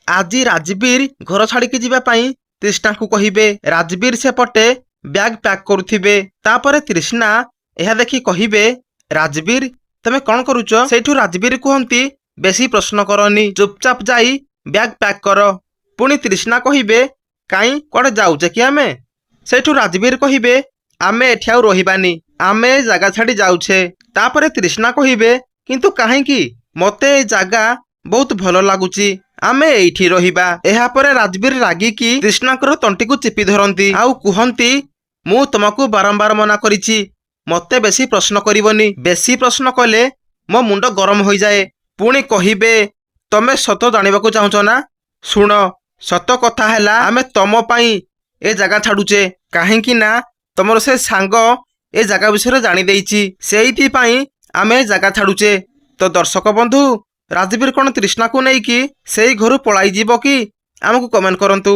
ଆଜି ରାଜବୀର ଘର ଛାଡ଼ିକି ଯିବା ପାଇଁ ତୃଷ୍ଣାକୁ କହିବେ। ରାଜବୀର ସେପଟେ ବ୍ୟାଗ୍ ପ୍ୟାକ୍ କରୁଥିବେ। ତାପରେ ତୃଷ୍ଣା ଏହା ଦେଖି କହିବେ, ରାଜବୀର ତମେ କ'ଣ କରୁଛ? ସେଇଠୁ ରାଜବୀର କୁହନ୍ତି, ବେଶୀ ପ୍ରଶ୍ନ କରନି, ଚୁପଚାପ ଯାଇ ବ୍ୟାଗ୍ ପ୍ୟାକ୍ କର। ପୁଣି ତୃଷ୍ଣା କହିବେ, କାଇଁ କୁଆଡ଼େ ଯାଉଛେ କି ଆମେ? ସେଇଠୁ ରାଜବୀର କହିବେ, ଆମେ ଏଠି ଆଉ ରହିବାନି, ଆମେ ଏ ଜାଗା ଛାଡ଼ି ଯାଉଛେ। ତାପରେ ତୃଷ୍ଣା କହିବେ, କିନ୍ତୁ କାହିଁକି? ମତେ ଏ ଜାଗା ବହୁତ ଭଲ ଲାଗୁଛି, ଆମେ ଏଇଠି ରହିବା। ଏହାପରେ ରାଜବୀର ରାଗିକି ତୃଷ୍ଣାଙ୍କର ତଣ୍ଟିକୁ ଚିପି ଧରନ୍ତି ଆଉ କୁହନ୍ତି, ମୁଁ ତମକୁ ବାରମ୍ବାର ମନା କରିଛି, ମତେ ବେଶୀ ପ୍ରଶ୍ନ କରିବନି, ବେଶୀ ପ୍ରଶ୍ନ କଲେ ମୋ ମୁଣ୍ଡ ଗରମ ହୋଇଯାଏ। ପୁଣି କହିବେ, ତମେ ସତ ଜାଣିବାକୁ ଚାହୁଁଛ ନା? ଶୁଣ, ସତ କଥା ହେଲା ଆମେ ତମ ପାଇଁ ଏ ଜାଗା ଛାଡୁଛେ, କାହିଁକି ନା ତମର ସେ ସାଙ୍ଗ ଏ ଜାଗା ବିଷୟରେ ଜାଣିଦେଇଛି, ସେଇଥିପାଇଁ ଆମେ ଏ ଜାଗା ଛାଡୁଛେ। ତ ଦର୍ଶକ ବନ୍ଧୁ, ରାଜବୀର କ'ଣ ତୃଷ୍ଣାକୁ ନେଇକି ସେଇ ଘରୁ ପଳାଇଯିବ କି? ଆମକୁ କମେଣ୍ଟ କରନ୍ତୁ।